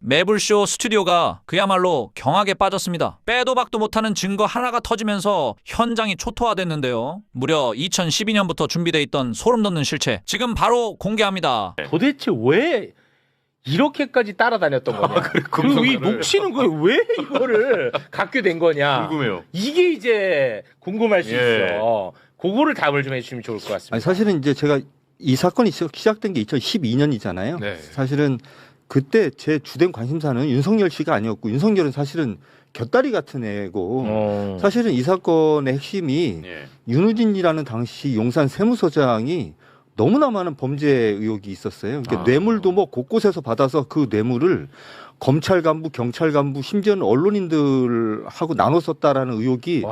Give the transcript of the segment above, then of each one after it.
매불쇼 스튜디오가 그야말로 경악에 빠졌습니다. 빼도 박도 못하는 증거 하나가 터지면서 현장이 초토화됐는데요. 무려 2012년부터 준비돼 있던 소름 돋는 실체 지금 바로 공개합니다. 도대체 왜 이렇게까지 따라다녔던 거냐? 그리고 이 녹취는 왜 이거를 갖게 된 거냐? 궁금해요. 이게 이제 궁금할 수 있어. 그거를 답을 좀 해주시면 좋을 것 같습니다. 아니, 사실은 이제 제가 이 사건이 시작된 게 2012년이잖아요. 네. 사실은 그때 제 주된 관심사는 윤석열 씨가 아니었고, 윤석열은 사실은 곁다리 같은 애고, 사실은 이 사건의 핵심이 윤우진이라는 당시 용산 세무서장이 너무나 많은 범죄 의혹이 있었어요. 그러니까 뇌물도 뭐 곳곳에서 받아서 그 뇌물을 검찰 간부, 경찰 간부, 심지어는 언론인들하고 나눠 썼다라는 의혹이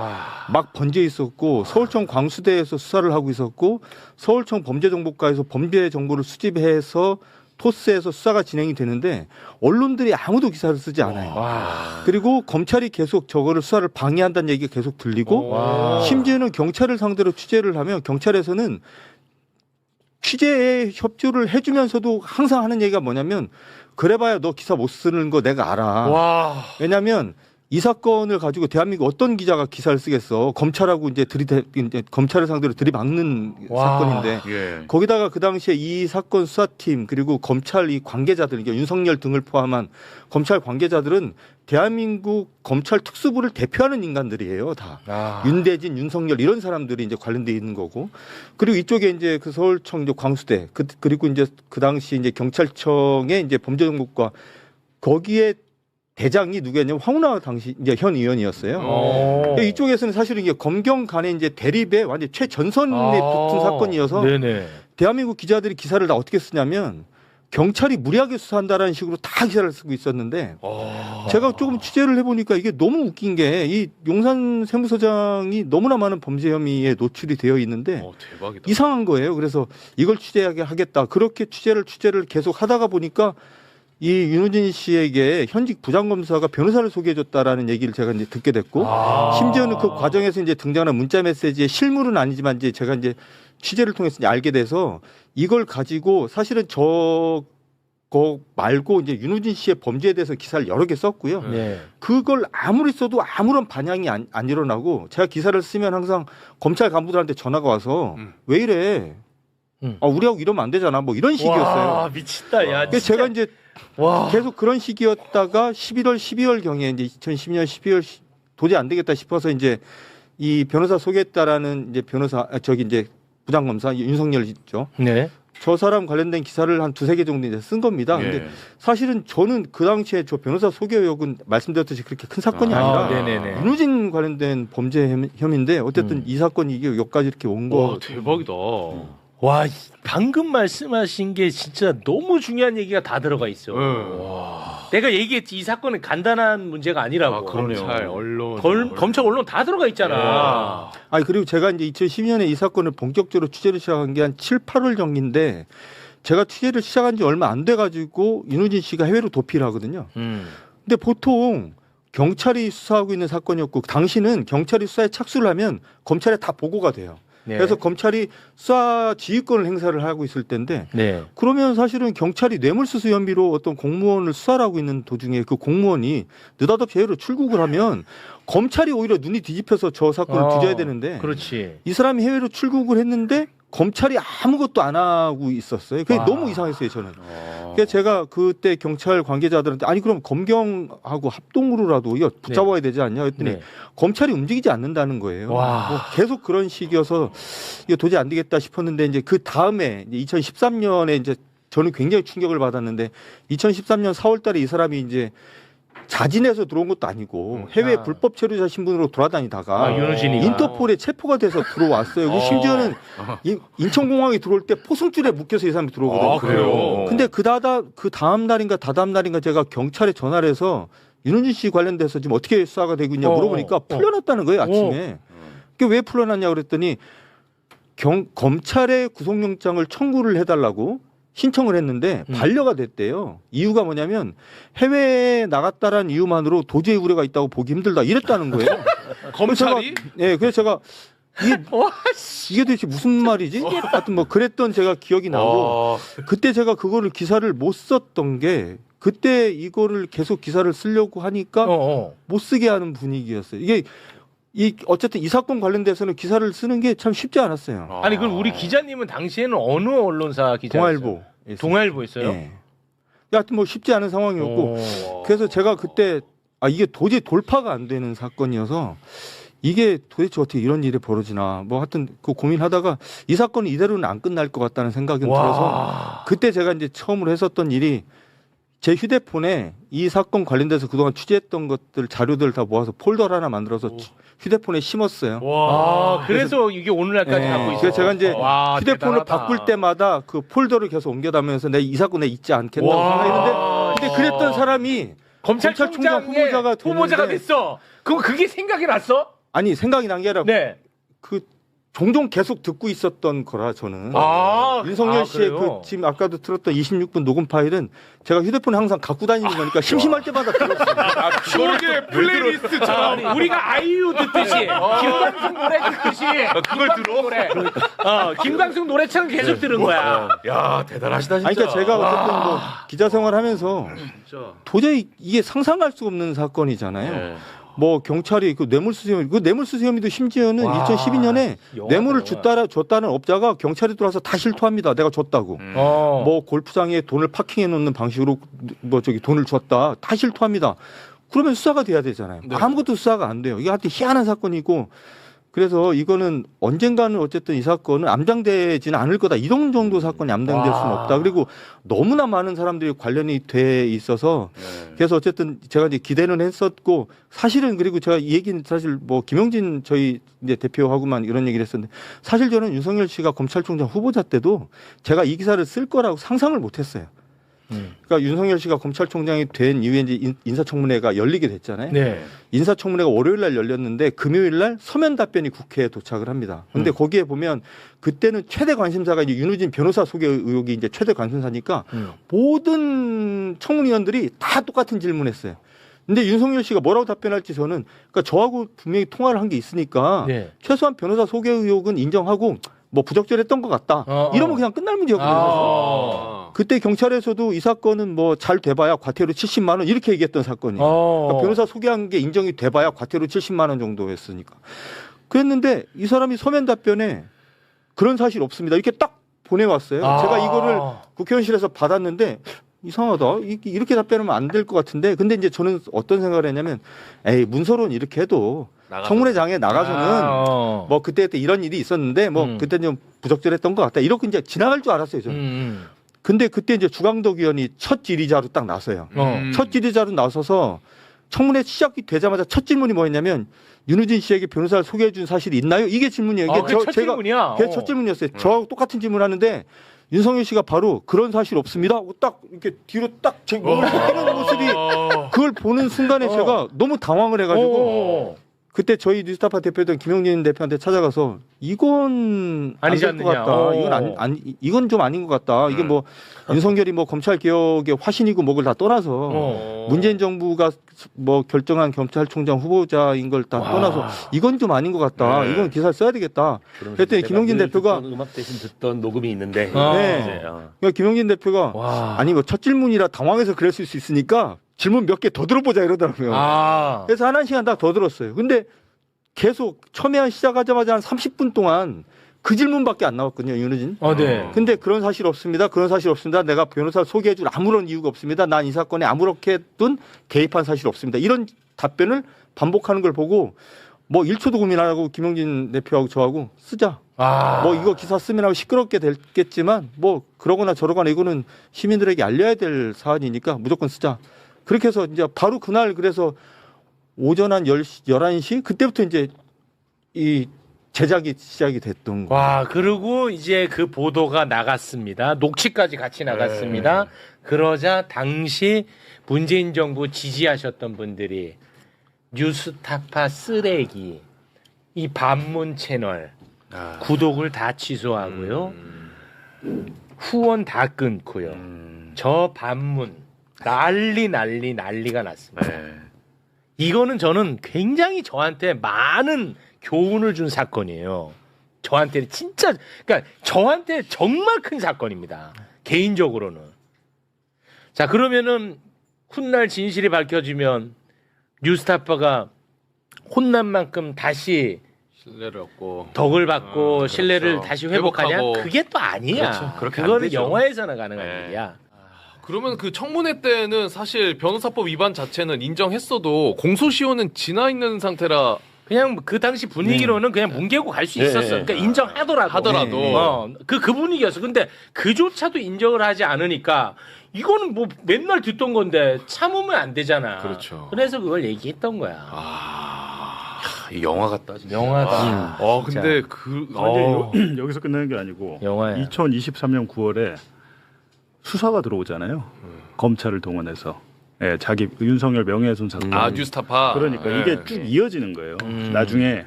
막 번져 있었고, 서울청 광수대에서 수사를 하고 있었고, 서울청 범죄정보과에서 범죄 정보를 수집해서 토스에서 수사가 진행이 되는데 언론들이 아무도 기사를 쓰지 않아요. 그리고 검찰이 계속 저거를 수사를 방해한다는 얘기가 계속 들리고, 심지어는 경찰을 상대로 취재를 하면 경찰에서는 취재에 협조를 해주면서도 항상 하는 얘기가 뭐냐면, 그래봐야 너 기사 못 쓰는 거 내가 알아. 왜냐하면 이 사건을 가지고 대한민국 어떤 기자가 기사를 쓰겠어. 검찰하고 이제 검찰을 상대로 들이박는 사건인데, 거기다가 그 당시에 이 사건 수사팀 그리고 검찰 이 관계자들, 그러니까 윤석열 등을 포함한 검찰 관계자들은 대한민국 검찰 특수부를 대표하는 인간들이에요, 다. 윤대진, 윤석열 이런 사람들이 이제 관련돼 있는 거고, 그리고 이쪽에 이제 그 서울청 이제 광수대 그리고 이제 그 당시 이제 경찰청의 이제 범죄정보과 거기에 대장이 누구였냐면 황운하 당시 이제 현 의원이었어요. 이쪽에서는 사실은 이게 검경 간의 이제 대립에 완전 최전선에 붙은 사건이어서 대한민국 기자들이 기사를 다 어떻게 쓰냐면 경찰이 무리하게 수사한다라는 식으로 다 기사를 쓰고 있었는데, 제가 조금 취재를 해보니까 이게 너무 웃긴 게 이 용산 세무서장이 너무나 많은 범죄 혐의에 노출이 되어 있는데 대박이다. 이상한 거예요. 그래서 이걸 취재하겠다. 그렇게 취재를 계속 하다가 보니까 이 윤우진 씨에게 현직 부장검사가 변호사를 소개해줬다라는 얘기를 제가 이제 듣게 됐고, 심지어는 그 과정에서 이제 등장하는 문자 메시지의 실물은 아니지만 이제 제가 이제 취재를 통해서 이제 알게 돼서, 이걸 가지고 사실은 저거 말고 이제 윤우진 씨의 범죄에 대해서 기사를 여러 개 썼고요. 그걸 아무리 써도 아무런 반향이 안 일어나고, 제가 기사를 쓰면 항상 검찰 간부들한테 전화가 와서 왜 이래? 우리하고 이러면 안 되잖아. 뭐 이런 식이었어요. 미친다. 야, 그래서 제가 이제 계속 그런 식이었다가 12월 경에 이제 2012년 12월 도저히 안 되겠다 싶어서 이제 이 변호사 소개했다라는 이제 이제 부장검사 윤석열 있죠. 저 사람 관련된 기사를 한 2-3개 정도 이제 쓴 겁니다. 근데 사실은 저는 그 당시에 저 변호사 소개 의혹은 말씀드렸듯이 그렇게 큰 사건이 아니라 윤우진 관련된 범죄 혐의인데, 어쨌든 이 사건이 이게 여기까지 이렇게 온 거. 대박이다. 와, 방금 말씀하신 게 진짜 너무 중요한 얘기가 다 들어가 있어. 내가 얘기했지, 이 사건은 간단한 문제가 아니라고. 검찰, 언론, 검찰, 언론 다 들어가 있잖아. 아니, 그리고 제가 이제 2012년에 이 사건을 본격적으로 취재를 시작한 게 한 7-8월 전인데, 제가 취재를 시작한 지 얼마 안 돼가지고 윤우진 씨가 해외로 도피를 하거든요. 근데 보통 경찰이 수사하고 있는 사건이었고, 당시는 경찰이 수사에 착수를 하면 검찰에 다 보고가 돼요. 그래서 검찰이 수사 지휘권을 행사를 하고 있을 때인데, 그러면 사실은 경찰이 뇌물수수 혐의로 어떤 공무원을 수사를 하고 있는 도중에 그 공무원이 느닷없이 해외로 출국을 하면 검찰이 오히려 눈이 뒤집혀서 저 사건을 뒤져야 되는데, 이 사람이 해외로 출국을 했는데 검찰이 아무것도 안 하고 있었어요. 그게 너무 이상했어요, 저는. 그래서 제가 그때 경찰 관계자들한테, 아니 그럼 검경하고 합동으로라도 이거 붙잡아야 되지 않냐 했더니 검찰이 움직이지 않는다는 거예요. 뭐 계속 그런 식이어서 이거 도저히 안 되겠다 싶었는데, 이제 그 다음에 2013년에 이제 저는 굉장히 충격을 받았는데, 2013년 4월달에 이 사람이 이제 자진해서 들어온 것도 아니고 해외 불법 체류자 신분으로 돌아다니다가 인터폴에 체포가 돼서 들어왔어요. 심지어는 인천공항에 들어올 때 포승줄에 묶여서 이 사람이 들어오거든요. 그래요? 근데 그 다음 날인가 다다음 날인가 제가 경찰에 전화를 해서 윤우진 씨 관련돼서 지금 어떻게 수사가 되고 있냐 물어보니까 풀려났다는 거예요, 아침에. 그게 왜 풀려났냐 그랬더니 검찰에 구속영장을 청구를 해달라고 신청을 했는데 반려가 됐대요. 이유가 뭐냐면 해외에 나갔다라는 이유만으로 도저히 우려가 있다고 보기 힘들다 이랬다는 거예요. 검찰이? 그래서 제가 이게 도대체 무슨 말이지? 하여튼 뭐 그랬던 제가 기억이 나고, 그때 제가 그거를 기사를 못 썼던 게 그때 이거를 계속 기사를 쓰려고 하니까 못 쓰게 하는 분위기였어요. 이게 어쨌든 이 사건 관련돼서는 기사를 쓰는 게 참 쉽지 않았어요. 아니 그럼 우리 기자님은 당시에는 어느 언론사 기자였어요? 동아일보. 동아일보였어요? 예. 하여튼 뭐 쉽지 않은 상황이었고 그래서 제가 그때 이게 도저히 돌파가 안 되는 사건이어서 이게 도대체 어떻게 이런 일이 벌어지나 뭐 하여튼 그 고민하다가 이 사건이 이대로는 안 끝날 것 같다는 생각이 들어서 그때 제가 이제 처음으로 했었던 일이 제 휴대폰에 이 사건 관련돼서 그동안 취재했던 것들 자료들 다 모아서 폴더 하나 만들어서 휴대폰에 심었어요. 그래서 이게 오늘날까지 네. 갖고 있어요. 그래서 제가 이제 휴대폰을 대단하다. 바꿀 때마다 그 폴더를 계속 옮겨다면서 내가 이 사건에 잊지 않겠다고 생각했는데 근데 그랬던 사람이 검찰총장 후보자가 됐어. 그게 생각이 났어? 아니 생각이 난 게 아니라 네. 그 종종 계속 듣고 있었던 거라 저는 윤석열 씨의 그래요? 그 지금 아까도 들었던 26분 녹음 파일은 제가 휴대폰에 항상 갖고 다니는 거니까 심심할 때마다 들었어요. 추억의 플레이리스트처럼 우리가 아이유 듣듯이 김광석 노래 듣듯이 그걸 들어? 노래. 김광석 노래처럼 계속 들은 거야. 야 대단하시다 진짜. 아니 그러니까 제가 어쨌든 뭐 기자 생활하면서 진짜. 도저히 이게 상상할 수 없는 사건이잖아요. 네. 뭐 경찰이 그 뇌물수수 혐의, 그 뇌물수수 혐의도 심지어는 2012년에 뇌물을 줬다는 업자가 경찰에 들어와서 다 실토합니다. 내가 줬다고. 뭐 골프장에 돈을 파킹해 놓는 방식으로 뭐 저기 돈을 줬다. 다 실토합니다. 그러면 수사가 돼야 되잖아요. 네. 아무것도 수사가 안 돼요. 이게 하여튼 희한한 사건이고 그래서 이거는 언젠가는 어쨌든 이 사건은 암장되지는 않을 거다. 이런 정도 사건이 암장될 수는 없다. 그리고 너무나 많은 사람들이 관련이 돼 있어서 그래서 어쨌든 제가 이제 기대는 했었고 사실은 그리고 제가 이 얘기는 사실 뭐 김용진 저희 이제 대표하고만 이런 얘기를 했었는데 사실 저는 윤석열 씨가 검찰총장 후보자 때도 제가 이 기사를 쓸 거라고 상상을 못 했어요. 그러니까 윤석열 씨가 검찰총장이 된 이후에 이제 인사청문회가 열리게 됐잖아요. 네. 인사청문회가 월요일 날 열렸는데 금요일 날 서면 답변이 국회에 도착을 합니다. 근데 거기에 보면 그때는 최대 관심사가 이제 윤우진 변호사 소개 의혹이 이제 최대 관심사니까 모든 청문위원들이 다 똑같은 질문했어요. 근데 윤석열 씨가 뭐라고 답변할지 저는 그러니까 저하고 분명히 통화를 한 게 있으니까 네. 최소한 변호사 소개 의혹은 인정하고 뭐 부적절했던 것 같다. 이러면 그냥 끝날 문제였거든요. 그때 경찰에서도 이 사건은 뭐 잘 돼봐야 과태료 70만 원 이렇게 얘기했던 사건이에요. 그러니까 변호사 소개한 게 인정이 돼봐야 과태료 70만 원 정도였으니까. 그랬는데 이 사람이 서면 답변에 그런 사실 없습니다. 이렇게 딱 보내왔어요. 제가 이거를 국회의원실에서 받았는데 이상하다. 이렇게 답변하면 안 될 것 같은데. 근데 이제 저는 어떤 생각을 했냐면 에이 문서로는 이렇게 해도 청문회장에 나가서는 뭐 그때 이런 일이 있었는데 뭐 그때 좀 부적절했던 것 같다. 이렇게 이제 지나갈 줄 알았어요. 저는. 근데 그때 이제 주광덕 의원이 첫 질의자로 딱 나서요. 첫 질의자로 나서서 청문회 시작이 되자마자 첫 질문이 뭐였냐면 윤우진 씨에게 변호사를 소개해 준 사실이 있나요? 이게 질문이에요. 이게 첫 질문이야. 그게 첫 질문이었어요. 저하고 똑같은 질문을 하는데 윤석열 씨가 바로 그런 사실 없습니다. 하고 딱 이렇게 뒤로 딱 제 몸을 빼는 모습이 그걸 보는 순간에 제가 너무 당황을 해가지고 그때 저희 뉴스타파 대표였던 김용진 대표한테 찾아가서 이건 아니지 안 될 것 않느냐. 같다. 이건 좀 아닌 것 같다. 이게 뭐 윤석열이 뭐 검찰 개혁의 화신이고 뭐를 다 떠나서 문재인 정부가 뭐 결정한 검찰총장 후보자인 걸 다 떠나서 이건 좀 아닌 것 같다. 이건 기사를 써야 되겠다. 그랬더니 김용진 대표가 음악 대신 듣던 녹음이 있는데 네. 그러니까 김용진 대표가 아니 뭐 첫 질문이라 당황해서 그랬을 수 있으니까 질문 몇 개 더 들어보자 이러더라고요. 그래서 한 시간 딱 더 들었어요. 근데 계속 처음에 시작하자마자 한 30분 동안 그 질문밖에 안 나왔거든요, 윤우진. 네. 근데 그런 사실 없습니다. 그런 사실 없습니다. 내가 변호사를 소개해줄 아무런 이유가 없습니다. 난 이 사건에 아무렇게든 개입한 사실 없습니다. 이런 답변을 반복하는 걸 보고 뭐 1초도 고민 안 하고 김용진 대표하고 저하고 쓰자. 뭐 이거 기사 쓰면 하고 시끄럽게 됐겠지만 뭐 그러거나 저러거나 이거는 시민들에게 알려야 될 사안이니까 무조건 쓰자. 그렇게 해서 이제 바로 그날 그래서 오전 한 10시, 11시 그때부터 이제 이 제작이 시작이 됐던 거예요. 그리고 이제 그 보도가 나갔습니다. 녹취까지 같이 나갔습니다. 그러자 당시 문재인 정부 지지하셨던 분들이 뉴스타파 쓰레기, 이 반문 채널 구독을 다 취소하고요. 후원 다 끊고요. 저 반문 난리가 났습니다. 이거는 저는 굉장히 저한테 많은 교훈을 준 사건이에요. 저한테는 진짜 그러니까 저한테 정말 큰 사건입니다. 개인적으로는. 자, 그러면은 훗날 진실이 밝혀지면 뉴스타파가 혼난 만큼 다시 신뢰를 얻고 덕을 받고 그렇죠. 신뢰를 다시 회복하냐? 회복하고. 그게 또 아니야. 그렇죠. 그렇게 안 그거는 되죠. 영화에서나 가능한 네. 일이야. 그러면 그 청문회 때는 사실 변호사법 위반 자체는 인정했어도 공소시효는 지나 있는 상태라 그냥 그 당시 분위기로는 그냥 뭉개고 갈 수 있었어. 그러니까 인정하더라도. 그 분위기였어. 근데 그조차도 인정을 하지 않으니까 이거는 뭐 맨날 듣던 건데 참으면 안 되잖아. 그렇죠. 그래서 그걸 얘기했던 거야. 이 영화 같다 진짜. 영화다. 근데 진짜. 근데 여기서 끝나는 게 아니고 영화야. 2023년 9월에 수사가 들어오잖아요. 검찰을 동원해서 자기 윤석열 명예훼손 사건. 뉴스타파. 그러니까 네. 이게 쭉 이어지는 거예요. 나중에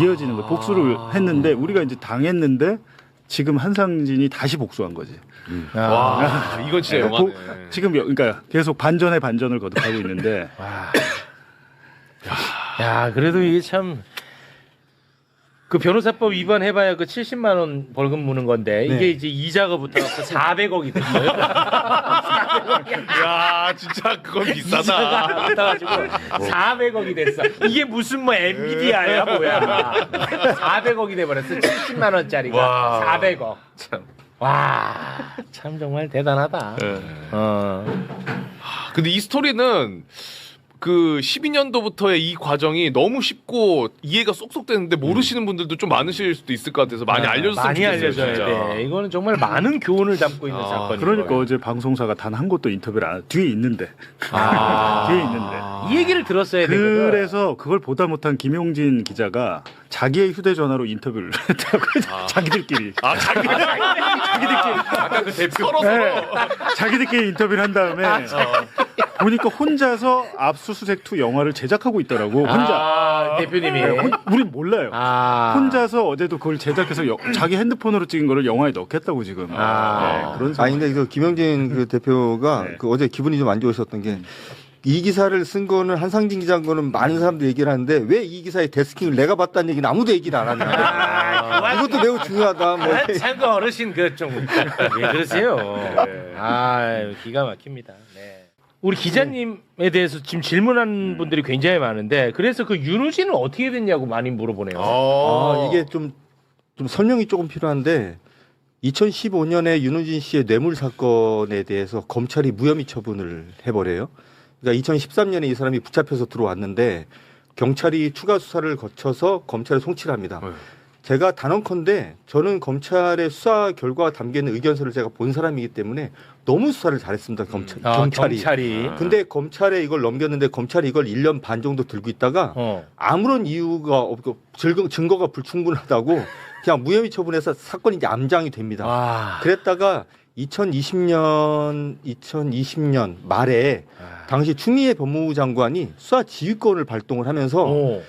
이어지는 거예요. 복수를 했는데 우리가 이제 당했는데 지금 한상진이 다시 복수한 거지. 와, 이건 진짜 영화네. 지금 그러니까 계속 반전에 반전을 거듭하고 있는데 야, 그래도 이게 참. 그 변호사법 위반해봐야 그 70만 원 벌금 무는 건데 이게 네. 이제 이자가 붙어갖고 400억이 됐어요. 야, 진짜 그건 비싸다. 이자가 붙어가지고 400억이 됐어. 이게 무슨 뭐 엔비디아야 뭐야. 400억이 돼버렸어. 70만 원짜리가 와. 400억. 참. 와, 참 정말 대단하다. 네. 어. 근데 이 스토리는 그 12년도부터의 이 과정이 너무 쉽고 이해가 쏙쏙 되는데 모르시는 분들도 좀 많으실 수도 있을 것 같아서 많이 알려줬으면 많이 좋겠어요. 알려줘야 진짜. 돼. 이거는 정말 많은 교훈을 담고 있는 사건이에요. 그러니까 어제 방송사가 단 한 곳도 인터뷰를 안 하고 뒤에 있는데 뒤에 있는데 이 얘기를 들었어야 되거든. 그래서 그걸 보다 못한 김용진 기자가 자기의 휴대전화로 인터뷰를 했다고 자기들끼리 자기들끼리 아까 그 대표 자기들끼리 인터뷰를 한 다음에 보니까 혼자서 압수수색 2 영화를 제작하고 있더라고 혼자. 대표님이. 우린 몰라요. 혼자서 어제도 그걸 제작해서 자기 핸드폰으로 찍은 거를 영화에 넣겠다고 지금. 그런 상황. 아니 근데 그 김영진 그 대표가 네. 그 어제 기분이 좀 안 좋으셨던 게 이 기사를 쓴 거는 한상진 기자인 거는 많은 사람들이 얘기를 하는데 왜 이 기사의 데스킹을 내가 봤다는 얘기는 아무도 얘기를 안 하냐. 이것도 매우 중요하다. 뭐 이렇게. 참 그 어르신 그 좀 왜 그러세요? 기가 막힙니다. 네. 우리 기자님에 대해서 지금 질문하는 분들이 굉장히 많은데 그래서 그 윤우진은 어떻게 됐냐고 많이 물어보네요. 이게 좀 설명이 조금 필요한데 2015년에 윤우진 씨의 뇌물 사건에 대해서 검찰이 무혐의 처분을 해버려요. 그러니까 2013년에 이 사람이 붙잡혀서 들어왔는데 경찰이 추가 수사를 거쳐서 검찰에 송치를 합니다. 제가 단언컨대 저는 검찰의 수사 결과가 담겨있는 의견서를 제가 본 사람이기 때문에 너무 수사를 잘했습니다. 경찰이. 근데 검찰에 이걸 넘겼는데 검찰이 이걸 1년 반 정도 들고 있다가 아무런 이유가 없고 증거가 불충분하다고 그냥 무혐의 처분해서 사건이 이제 암장이 됩니다. 그랬다가 2020년 말에 당시 추미애 법무부 장관이 수사 지휘권을 발동을 하면서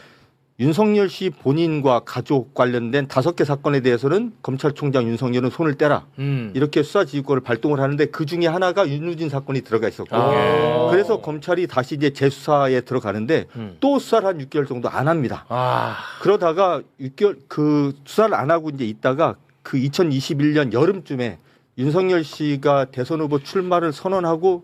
윤석열 씨 본인과 가족 관련된 5개 사건에 대해서는 검찰총장 윤석열은 손을 떼라. 이렇게 수사 지휘권을 발동을 하는데 그 중에 하나가 윤우진 사건이 들어가 있었고 그래서 검찰이 다시 이제 재수사에 들어가는데 또 수사를 한 6개월 정도 안 합니다. 그러다가 6개월 그 수사를 안 하고 이제 있다가 그 2021년 여름쯤에 윤석열 씨가 대선 후보 출마를 선언하기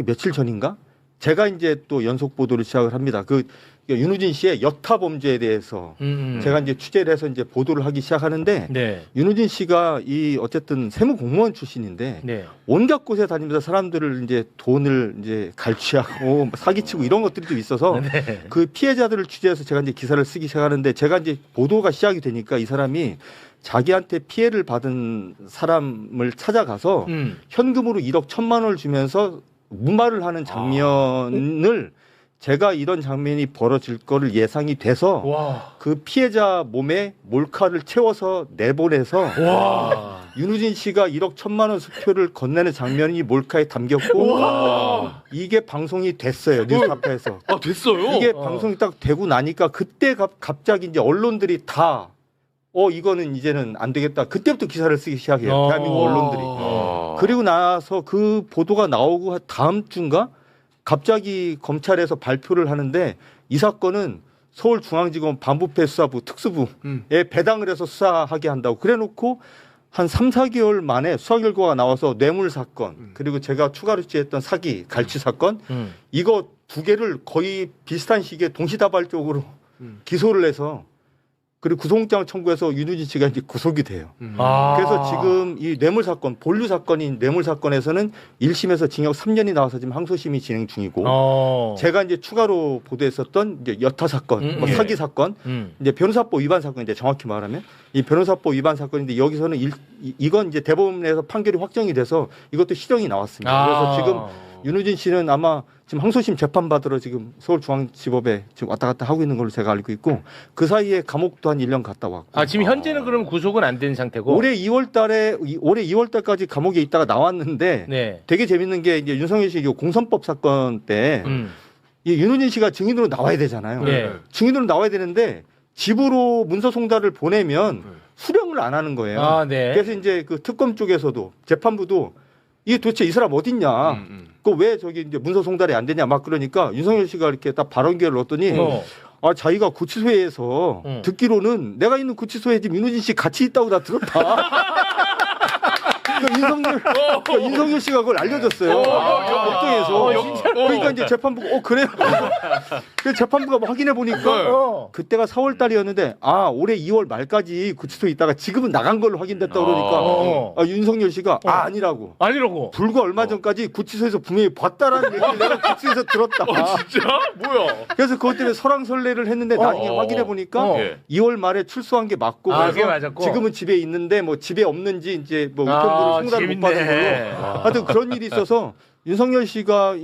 며칠 전인가? 제가 이제 또 연속 보도를 시작을 합니다. 그 윤우진 씨의 여타 범죄에 대해서 제가 이제 취재를 해서 이제 보도를 하기 시작하는데 윤우진 씨가 이 어쨌든 세무 공무원 출신인데 온갖 곳에 다니면서 사람들을 이제 돈을 이제 갈취하고 사기치고 이런 것들이 좀 있어서 그 피해자들을 취재해서 제가 이제 기사를 쓰기 시작하는데 제가 이제 보도가 시작이 되니까 이 사람이 자기한테 피해를 받은 사람을 찾아가서 현금으로 1억 1,000만 원을 주면서 무마를 하는 장면을 제가 이런 장면이 벌어질 거를 예상이 돼서 그 피해자 몸에 몰카를 채워서 내보내서 윤우진 씨가 1억 1,000만 원 수표를 건네는 장면이 몰카에 담겼고 이게 방송이 됐어요. 뉴스타파에서. 됐어요? 이게 방송이 딱 되고 나니까 그때 갑자기 이제 언론들이 다 이거는 이제는 안 되겠다. 그때부터 기사를 쓰기 시작해요. 대한민국 언론들이. 그리고 나서 그 보도가 나오고 다음 주인가 갑자기 검찰에서 발표를 하는데 이 사건은 서울중앙지검 반부패 수사부 특수부에 배당을 해서 수사하게 한다고 그래놓고 한 3, 4개월 만에 수사 결과가 나와서 뇌물 사건 그리고 제가 추가로 취했던 사기, 갈취 사건 이거 두 개를 거의 비슷한 시기에 동시다발적으로 기소를 해서 그리고 구속영장을 청구해서 윤우진 씨가 이제 구속이 돼요. 그래서 지금 이 뇌물 사건, 본류 사건인 뇌물 사건에서는 1심에서 징역 3년이 나와서 지금 항소심이 진행 중이고 제가 이제 추가로 보도했었던 이제 여타 사건, 뭐 사기 사건, 이제 변호사법 위반 사건 이제 정확히 말하면 이 변호사법 위반 사건인데 여기서는 이건 이제 대법원에서 판결이 확정이 돼서 이것도 실형이 나왔습니다. 그래서 지금 윤우진 씨는 아마 지금 항소심 재판 받으러 지금 서울중앙지법에 지금 왔다 갔다 하고 있는 걸로 제가 알고 있고 그 사이에 감옥도 한 1년 갔다 왔고. 지금 현재는 그럼 구속은 안 된 상태고. 올해 2월 달까지 감옥에 있다가 나왔는데 네. 되게 재밌는 게 이제 윤석열 씨 공선법 사건 때 이 윤우진 씨가 증인으로 나와야 되잖아요. 네. 증인으로 나와야 되는데 집으로 문서 송달을 보내면 수령을 안 하는 거예요. 네. 그래서 이제 그 특검 쪽에서도 재판부도 이게 도대체 이 사람 어딨냐? 그 왜 저기 이제 문서 송달이 안 되냐? 막 그러니까 윤석열 씨가 이렇게 딱 발언 기회를 얻더니 자기가 구치소에서 듣기로는 내가 있는 구치소에 지금 윤우진 씨 같이 있다고 다 들었다. 윤석열 씨가 그걸 알려줬어요. 법정에서. 그러니까 이제 재판부가 그래요. 그래서 재판부가 뭐 확인해 보니까 그때가 4월 달이었는데 올해 2월 말까지 구치소에 있다가 지금은 나간 걸로 확인됐다 그러니까 윤석열 씨가 아니라고. 불과 얼마 전까지 구치소에서 분명히 봤다라는 얘기를 내가 구치소에서 들었다. 진짜? 뭐야? 그래서 그것 때문에 설왕설래를 했는데 나중에 확인해 보니까 2월 말에 출소한 게 맞고 그게 그래서 맞았고. 지금은 집에 있는데 뭐 집에 없는지 이제 뭐 우편물을 송달을 못 받은 걸로 하여튼 그런 일이 있어서 윤석열 씨가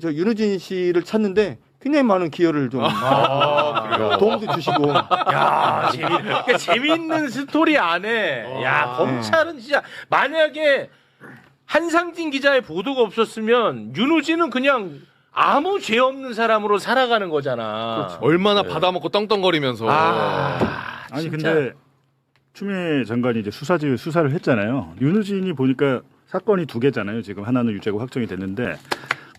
저 윤우진 씨를 찾는데 굉장히 많은 기여를 좀 도움도 주시고. 야, 그러니까 재미있는 스토리 안에 검찰은 진짜 만약에 한상진 기자의 보도가 없었으면 윤우진은 그냥 아무 죄 없는 사람으로 살아가는 거잖아. 얼마나 받아먹고 떵떵거리면서. 아니 진짜. 근데 추미애 장관이 이제 수사를 했잖아요. 윤우진이 보니까 사건이 두 개잖아요. 지금 하나는 유죄가 확정이 됐는데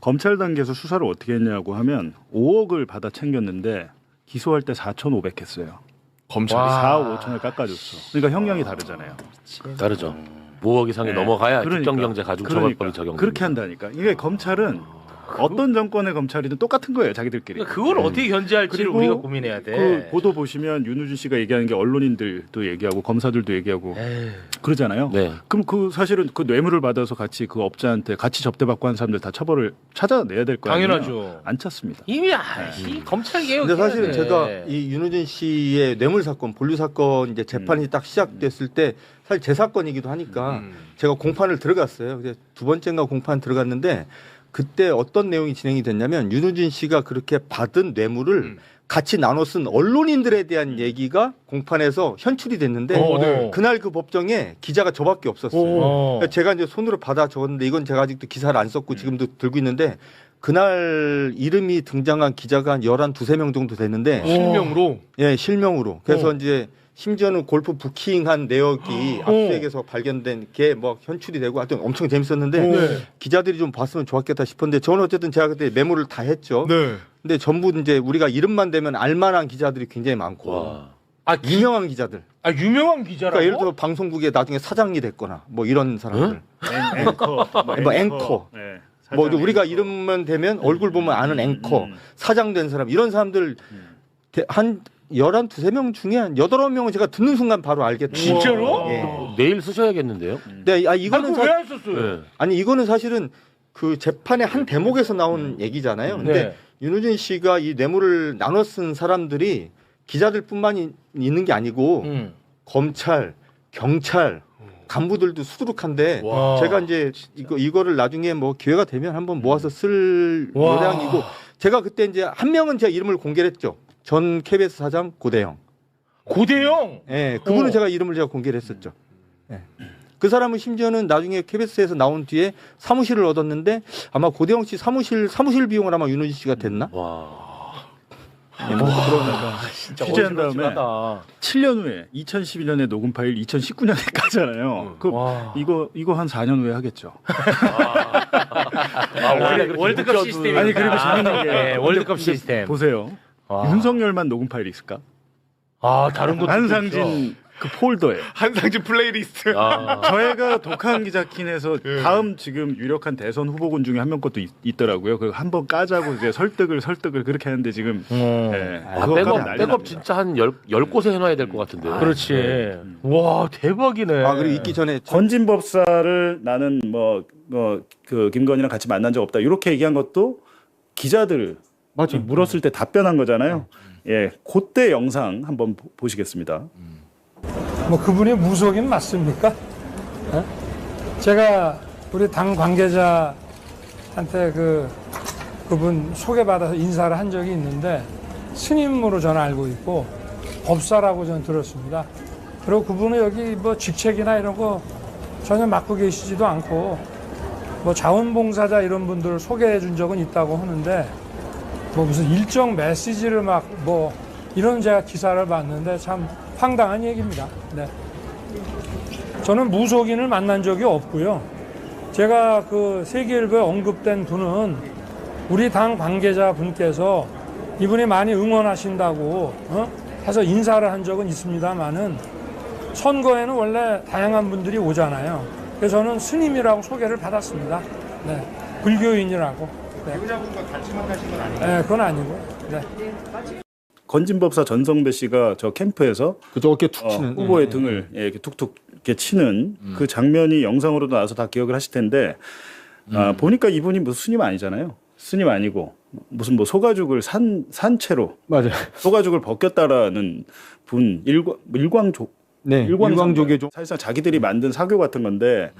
검찰 단계에서 수사를 어떻게 했냐고 하면 5억을 받아 챙겼는데 기소할 때 4,500 했어요. 검찰이 4억 5천을 깎아줬어. 그러니까 형량이 다르잖아요. 다르죠. 5억 이상이 넘어가야 그러니까. 특정경제 가중처벌법이 적용. 그렇게 한다니까. 이게 검찰은 어떤 정권의 검찰이든 똑같은 거예요. 자기들끼리. 그러니까 그걸 어떻게 견제할지를 그리고 우리가 고민해야 돼. 그 보도 보시면 윤우진 씨가 얘기하는 게 언론인들도 얘기하고 검사들도 얘기하고 그러잖아요. 네. 그럼 그 사실은 그 뇌물을 받아서 같이 그 업자한테 같이 접대받고 한 사람들 다 처벌을 찾아내야 될 거 아니에요? 당연하죠. 안 찾습니다. 이미 이 검찰 개혁. 근데 사실은 제가 이 윤우진 씨의 뇌물 사건, 본류 사건 이제 재판이 딱 시작됐을 때 사실 제 사건이기도 하니까 제가 공판을 들어갔어요. 그래서 두 번째인가 공판 들어갔는데 그때 어떤 내용이 진행이 됐냐면 윤우진 씨가 그렇게 받은 뇌물을 같이 나눠 쓴 언론인들에 대한 얘기가 공판에서 현출이 됐는데 그날 그 법정에 기자가 저밖에 없었어요. 그러니까 제가 이제 손으로 받아 적었는데 이건 제가 아직도 기사를 안 썼고 지금도 들고 있는데 그날 이름이 등장한 기자가 한 11, 2명 정도 됐는데 실명으로? 예, 실명으로. 그래서 이제 심지어는 골프 부킹한 내역이 압수액에서 발견된 게 뭐 현출이 되고 하여튼 엄청 재밌었는데 기자들이 좀 봤으면 좋았겠다 싶었는데 저는 어쨌든 제가 그때 메모를 다 했죠. 네. 근데 전부 이제 우리가 이름만 대면 알만한 기자들이 굉장히 많고 유명한 기자들. 유명한 기자라고? 그러니까 예를 들어 방송국에 나중에 사장이 됐거나 뭐 이런 사람들. 앵커. 뭐 앵커. 네. 뭐 우리가 이름만 대면 얼굴 보면 아는 앵커, 사장 된 사람 이런 사람들 한 11, 2명 중에 한 8, 9명은 제가 듣는 순간 바로 알겠다. 진짜로? 예. 내일 쓰셔야겠는데요. 네, 이거는 왜안 썼어요? 네. 아니 이거는 사실은 그 재판의 한 대목에서 나온 얘기잖아요. 근데 윤우진 씨가 이 뇌물을 나눠 쓴 사람들이 기자들뿐만 있는 게 아니고 검찰, 경찰 간부들도 수두룩한데 제가 이제 이거를 나중에 뭐 기회가 되면 한번 모아서 쓸 모양이고 제가 그때 이제 한 명은 제가 이름을 공개를 했죠. 전 KBS 사장 고대영. 고대영? 예, 그분은 제가 이름을 제가 공개를 했었죠. 예. 그 사람은 심지어는 나중에 KBS에서 나온 뒤에 사무실을 얻었는데 아마 고대영 씨 사무실 비용을 아마 윤우진 씨가 됐나? 진짜 취재한 다음에 어지럽지마다. 7년 후에 2012년에 녹음 파일 2019년에 까잖아요. 이거 한 4년 후에 하겠죠. 월드컵 시스템. 아니 그리고 재밌는 게 월드컵 시스템. 보세요. 윤석열만 녹음 파일이 있을까? 다른 것도 한상진 그 폴더에 한상진 플레이리스트. 아, 저희가 독한 기자킨에서 예. 다음 지금 유력한 대선 후보군 중에 한 명 것도 있더라고요. 그 한번 까자고 이제 설득을 그렇게 하는데 지금 예. 아, 그것까지 백업 난리 백업 납니다. 진짜 한 열 곳에 해놔야 될 것 같은데. 그렇지. 와 대박이네. 아 그리고 있기 전에 건진 법사를 나는 그 김건희랑 같이 만난 적 없다 이렇게 얘기한 것도 기자들 맞아. 물었을 때 답변한 거잖아요. 예, 그때 영상 한번 보시겠습니다. 뭐 그분이 무속인 맞습니까? 예? 제가 우리 당 관계자한테 그분 소개받아서 인사를 한 적이 있는데 스님으로 저는 알고 있고 법사라고 저는 들었습니다. 그리고 그분은 여기 뭐 직책이나 이런 거 전혀 맡고 계시지도 않고 뭐 자원봉사자 이런 분들을 소개해 준 적은 있다고 하는데 뭐 무슨 일정 메시지를 막 뭐 이런 제가 기사를 봤는데 참 황당한 얘기입니다. 네. 저는 무속인을 만난 적이 없고요. 제가 그 세계일보에 언급된 분은 우리 당 관계자 분께서 이분이 많이 응원하신다고 해서 인사를 한 적은 있습니다만은 선거에는 원래 다양한 분들이 오잖아요. 그래서 저는 스님이라고 소개를 받았습니다. 네. 불교인이라고. 네. 배우자분과 같이 만나신 건 아니에요? 네, 그건 아니고. 네. 건진법사 전성배 씨가 저 캠프에서 그저 어깨 툭 치는 후보의 등을 예, 이렇게 툭툭 이렇게 치는 그 장면이 영상으로도 나와서 다 기억을 하실 텐데 보니까 이분이 무슨 스님 아니잖아요. 스님 아니고 무슨 뭐 소가죽을 산 채로 맞아요. 소가죽을 벗겼다라는 분 일광조 네, 일광조계종. 사실상 자기들이 만든 사교 같은 건데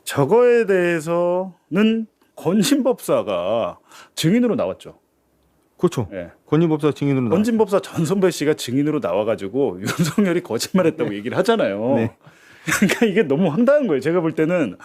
저거에 대해서는 건진법사가 증인으로 나왔죠. 그렇죠. 예. 건진법사 증인으로 나왔죠. 건진법사 전선배 씨가 증인으로 나와가지고 윤석열이 거짓말했다고 얘기를 하잖아요. 네. 그러니까 이게 너무 황당한 거예요. 제가 볼 때는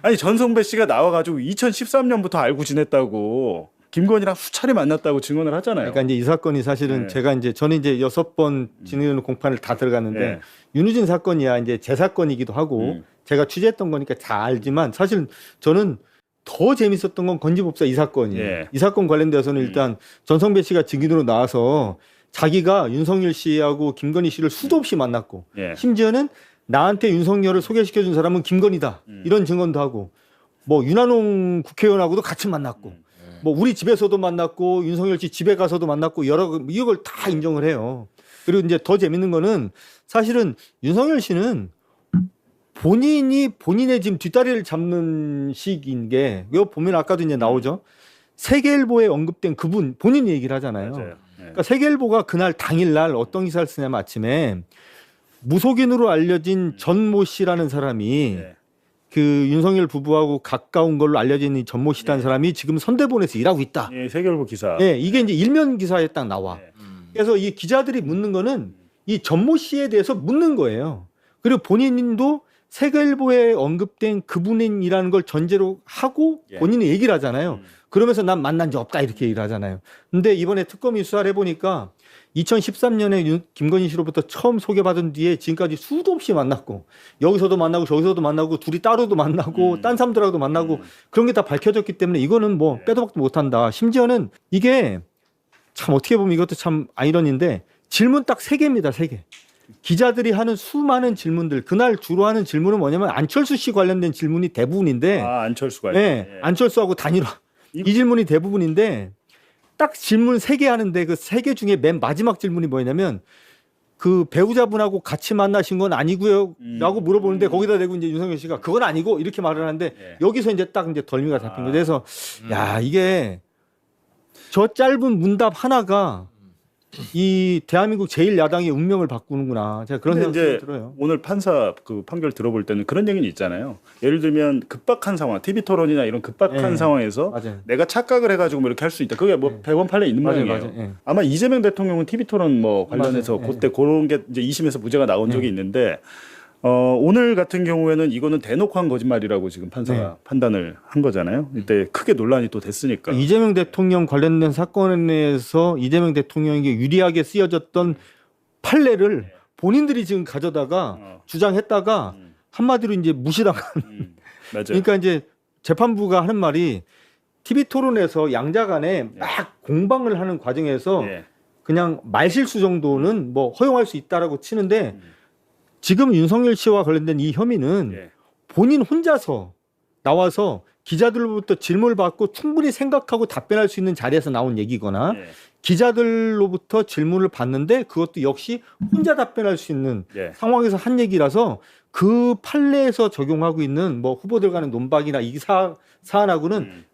아니 전성배 씨가 나와가지고 2013년부터 알고 지냈다고 김건희랑 수차례 만났다고 증언을 하잖아요. 그러니까 이제 이 사건이 사실은 네. 제가 이제 저는 이제 6번 진행하는 공판을 다 들어갔는데 네. 윤우진 사건이야 이제 제 사건이기도 하고 제가 취재했던 거니까 다 알지만 사실 저는 더 재밌었던 건 건지법사 이 사건이에요. 예. 이 사건 관련돼서는 일단 전성배 씨가 증인으로 나와서 자기가 윤석열 씨하고 김건희 씨를 수도 없이 만났고 예. 심지어는 나한테 윤석열을 소개시켜준 사람은 김건희다 이런 증언도 하고 뭐 윤한홍 국회의원하고도 같이 만났고 뭐 우리 집에서도 만났고 윤석열 씨 집에 가서도 만났고 여러 이걸 다 인정을 해요. 그리고 이제 더 재밌는 거는 사실은 윤석열 씨는 본인이 본인의 지금 뒷다리를 잡는 식인 게 이거 보면 아까도 이제 나오죠. 세계일보에 언급된 그분 본인이 얘기를 하잖아요. 맞아요. 예. 그러니까 세계일보가 그날 당일날 어떤 기사를 쓰냐면 아침에 무속인으로 알려진 전모 씨라는 사람이 예. 그 윤석열 부부하고 가까운 걸로 알려진 이 전모 씨라는 사람이 지금 선대본에서 일하고 있다. 예, 세계일보 기사. 예, 이게 이제 일면 기사에 딱 나와. 예. 그래서 이 기자들이 묻는 거는 이 전모 씨에 대해서 묻는 거예요. 그리고 본인도 세계일보에 언급된 그분이라는 걸 전제로 하고 예. 본인이 얘기를 하잖아요. 그러면서 난 만난 적 없다 이렇게 얘기를 하잖아요. 근데 이번에 특검이 수사를 해보니까 2013년에 김건희 씨로부터 처음 소개받은 뒤에 지금까지 수도 없이 만났고 여기서도 만나고 저기서도 만나고 둘이 따로도 만나고 딴 사람들하고도 만나고 그런 게 다 밝혀졌기 때문에 이거는 뭐 빼도 박도 못한다. 심지어는 이게 참 어떻게 보면 이것도 참 아이러니인데 질문 딱 3개입니다. 3개. 기자들이 하는 수많은 질문들 그날 주로 하는 질문은 뭐냐면 안철수 씨 관련된 질문이 대부분인데 아, 안철수가. 네, 예. 안철수하고 단일화 이 질문이 대부분인데 딱 질문 3개 하는데 그 3개 중에 맨 마지막 질문이 뭐냐면 그 배우자분하고 같이 만나신 건 아니고요 라고 물어보는데 거기다 대고 이제 윤석열 씨가 그건 아니고 이렇게 말을 하는데 예. 여기서 이제 딱 이제 덜미가 잡힌 거예요. 그래서 야 이게 저 짧은 문답 하나가 이 대한민국 제1야당의 운명을 바꾸는구나. 제가 그런 근데 생각이 이제 들어요. 오늘 판사 그 판결 들어볼 때는 그런 얘기는 있잖아요. 예를 들면 급박한 상황, TV 토론이나 이런 급박한 네. 상황에서 맞아요. 내가 착각을 해가지고 뭐 이렇게 할 수 있다. 그게 뭐 100원 판례 있는 맞아요, 모양이에요. 맞아요. 예. 아마 이재명 대통령은 TV 토론 뭐 관련해서 맞아요. 그때 그런 게 이제 2심에서 무죄가 나온 적이 있는데 오늘 같은 경우에는 이거는 대놓고 한 거짓말이라고 지금 판사가 판단을 한 거잖아요. 이때 크게 논란이 또 됐으니까. 이재명 대통령 관련된 사건에서 이재명 대통령에게 유리하게 쓰여졌던 판례를 본인들이 지금 가져다가 주장했다가 한마디로 이제 무시당한. 맞아요. 그러니까 이제 재판부가 하는 말이 TV 토론에서 양자 간에 막 공방을 하는 과정에서 예. 그냥 말실수 정도는 뭐 허용할 수 있다라고 치는데 지금 윤석열 씨와 관련된 이 혐의는 예. 본인 혼자서 나와서 기자들로부터 질문을 받고 충분히 생각하고 답변할 수 있는 자리에서 나온 얘기거나 예. 기자들로부터 질문을 받는데 그것도 역시 혼자 답변할 수 있는 예. 상황에서 한 얘기라서 그 판례에서 적용하고 있는 뭐 후보들 간의 논박이나 이 사안하고는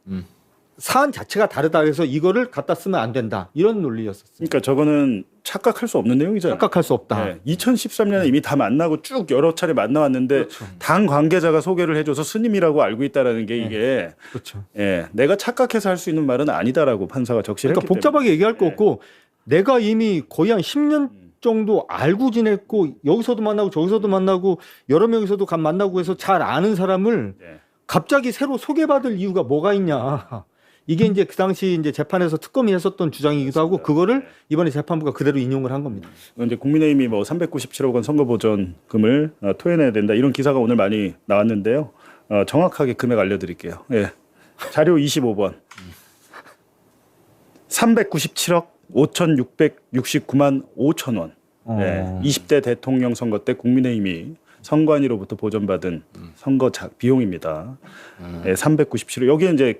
사안 자체가 다르다 해서 이거를 갖다 쓰면 안 된다 이런 논리였었어요. 그러니까 저거는 착각할 수 없는 내용이잖아요. 착각할 수 없다. 네, 2013년에 이미 다 만나고 쭉 여러 차례 만나왔는데 그렇죠. 당 관계자가 소개를 해줘서 스님이라고 알고 있다라는 게 네. 이게 그렇죠. 예, 내가 착각해서 할 수 있는 말은 아니다라고 판사가 적시했기 그러니까 복잡하게 얘기할 거 없고 내가 이미 거의 한 10년 정도 알고 지냈고 여기서도 만나고 저기서도 만나고 여러 명이서도 만나고 해서 잘 아는 사람을 네. 갑자기 새로 소개받을 이유가 뭐가 있냐. 이게 이제 그 당시 이제 재판에서 특검이 했었던 주장이기도 하고 그거를 이번에 재판부가 그대로 인용을 한 겁니다. 이제 국민의힘이 뭐 397억 원 선거 보전금을 토해내야 된다 이런 기사가 오늘 많이 나왔는데요. 정확하게 금액 알려드릴게요. 예. 자료 25번. 397억 5,669만 5천 원. 예. 20대 대통령 선거 때 국민의힘이 선관위로부터 보전받은 선거 비용입니다. 예, 397억. 여기에 이제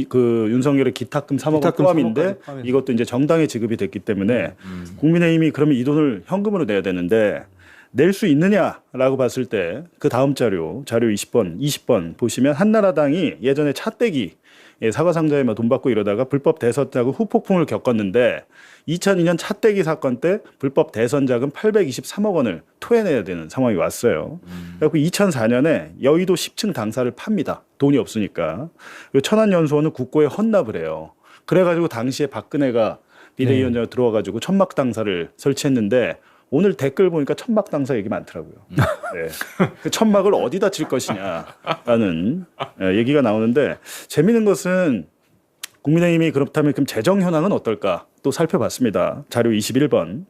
그 윤석열의 기탁금 3억 원 기탁금 포함인데 3억 포함해서. 이것도 이제 정당에 지급이 됐기 때문에 국민의힘이 그러면 이 돈을 현금으로 내야 되는데 낼 수 있느냐라고 봤을 때 그 다음 자료 20번 보시면 한나라당이 예전에 차떼기 사과 상자에만 돈 받고 이러다가 불법 대선 자금 후폭풍을 겪었는데 2002년 차떼기 사건 때 불법 대선 자금 823억 원을 토해내야 되는 상황이 왔어요. 그리고 2004년에 여의도 10층 당사를 팝니다. 돈이 없으니까. 그리고 천안연수원은 국고에 헌납을 해요. 그래가지고 당시에 박근혜가 비대위원장으로 들어와가지고 천막 당사를 설치했는데 오늘 댓글 보니까 천막 당사 얘기 많더라고요. 네. 그 천막을 어디다 칠 것이냐라는 얘기가 나오는데 재미있는 것은 국민의힘이 그렇다면 그럼 재정 현황은 어떨까 또 살펴봤습니다. 자료 21번.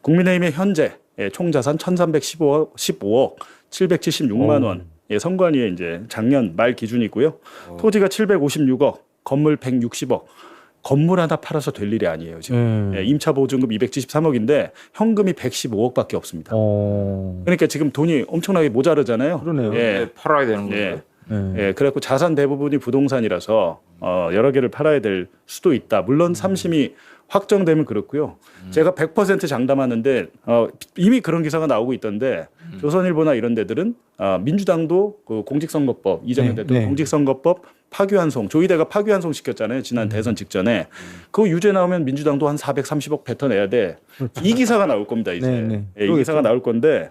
국민의힘의 현재 총 자산 1,315억 776만 원. 선관위에 이제 작년 말 기준이고요. 토지가 756억, 건물 160억. 건물 하나 팔아서 될 일이 아니에요 지금. 임차 보증금 273억인데 현금이 115억밖에 없습니다. 그러니까 지금 돈이 엄청나게 모자르잖아요. 그러네요. 네, 팔아야 되는 예. 건데. 예, 그래갖고 자산 대부분이 부동산이라서 여러 개를 팔아야 될 수도 있다. 물론 삼심이 확정되면 그렇고요. 제가 100% 장담하는데 이미 그런 기사가 나오고 있던데 조선일보나 이런 데들은 민주당도 그 공직선거법 이재명 대통령 공직선거법 파기환송 조이대가 파기환송 시켰잖아요. 지난 대선 직전에 그거 유죄 나오면 민주당도 한 430억 뱉어내야 돼. 이 기사가 나올 겁니다 이제. 예, 이 기사가 나올 건데.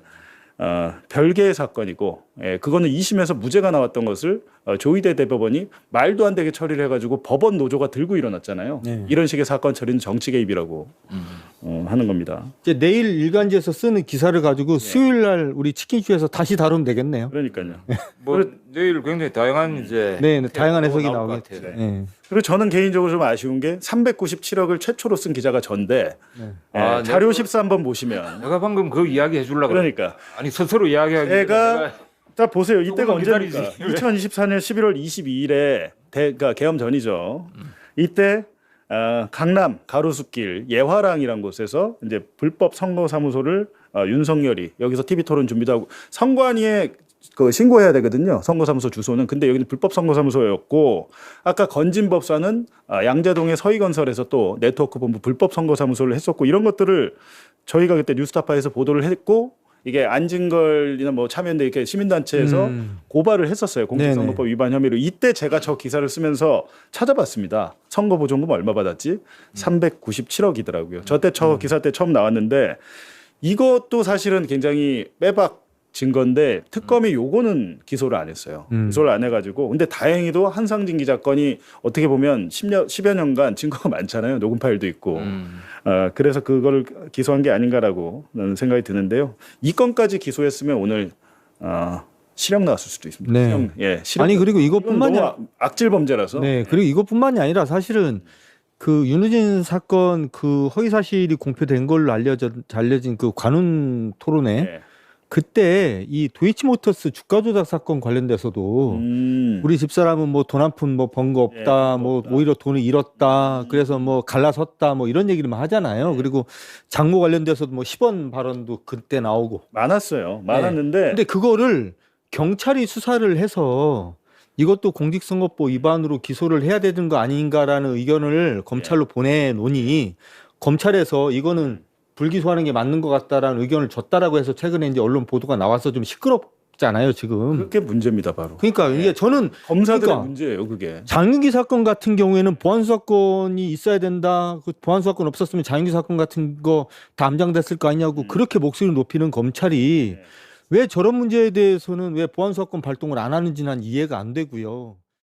별개의 사건이고 그거는 2심에서 무죄가 나왔던 것을 조희대 대법원이 말도 안 되게 처리를 해가지고 법원 노조가 들고 일어났잖아요. 이런 식의 사건 처리는 정치 개입이라고 하는 겁니다. 이제 내일 일간지에서 쓰는 기사를 가지고 수요일 날 우리 치킨쇼에서 다시 다루면 되겠네요. 그러니까요. 뭐 내일 굉장히 다양한 이제 다양한 해석이 나올 것 나오겠죠. 같아요. 네. 그리고 저는 개인적으로 좀 아쉬운 게 397억을 최초로 쓴 기자가 전데 자료 13번 보시면 내가 방금 그 이야기 해주려고 그러니까 아니 스스로 이야기하기 제가 자 보세요. 이때가 조금만 언제입니까? 기다리지. 2024년 11월 22일에 그러니까 개엄 전이죠. 이때 강남 가로수길 예화랑이라는 곳에서 이제 불법 선거사무소를 윤석열이 여기서 TV 토론 준비도 하고 선관위에 그 신고해야 되거든요. 선거사무소 주소는. 근데 여기는 불법 선거사무소였고 아까 건진법사는 양재동의 서희건설에서 또 네트워크 본부 불법 선거사무소를 했었고 이런 것들을 저희가 그때 뉴스타파에서 보도를 했고 이게 안진걸이나 뭐 참여연대 이렇게 시민단체에서 고발을 했었어요. 공직선거법 위반 혐의로. 이때 제가 저 기사를 쓰면서 찾아봤습니다. 선거보증금 얼마 받았지? 397억이더라고요. 저 때 저 기사 때 처음 나왔는데 이것도 사실은 굉장히 빼박 증거인데 특검이 요거는 기소를 안 했어요. 기소를 안 해가지고 근데 다행히도 한상진 기자 건이 어떻게 보면 10여 년간 증거가 많잖아요. 녹음 파일도 있고 그래서 그걸 기소한 게 아닌가라고 생각이 드는데요. 이 건까지 기소했으면 오늘 실형 나왔을 수도 있습니다. 네. 실형. 아니 그리고 이것뿐만이 악질 범죄라서. 네, 그리고 이것뿐만이 아니라 사실은 그 윤우진 사건 그 허위 사실이 공표된 걸로 알려진 그 관훈 토론회 그때 이 도이치모터스 주가 조작 사건 관련돼서도 우리 집사람은 뭐 돈 한 푼 뭐 번 거 없다, 예, 뭐 없다. 오히려 돈을 잃었다, 그래서 뭐 갈라섰다, 뭐 이런 얘기를 하잖아요. 그리고 장모 관련돼서도 뭐 10원 발언도 그때 나오고. 많았어요. 많았는데 근데 그거를 경찰이 수사를 해서 이것도 공직선거법 위반으로 기소를 해야 되는 거 아닌가라는 의견을 검찰로 보내놓으니 검찰에서 이거는 불기소하는 게 맞는 것 같다라는 의견을 줬다라고 해서 최근에 이제 언론 보도가 나와서 좀 시끄럽잖아요, 지금. 그게 문제입니다, 바로. 그러니까 이게 저는 검사들의 그러니까 문제예요, 그게. 장윤기 사건 같은 경우에는 보안수 사건이 있어야 된다. 그 보안수 사건 없었으면 장윤기 사건 같은 거 다 암장됐을 거 아니냐고 그렇게 목소리를 높이는 검찰이 왜 저런 문제에 대해서는 왜 보안수 사건 발동을 안 하는지 난 이해가 안 되고요.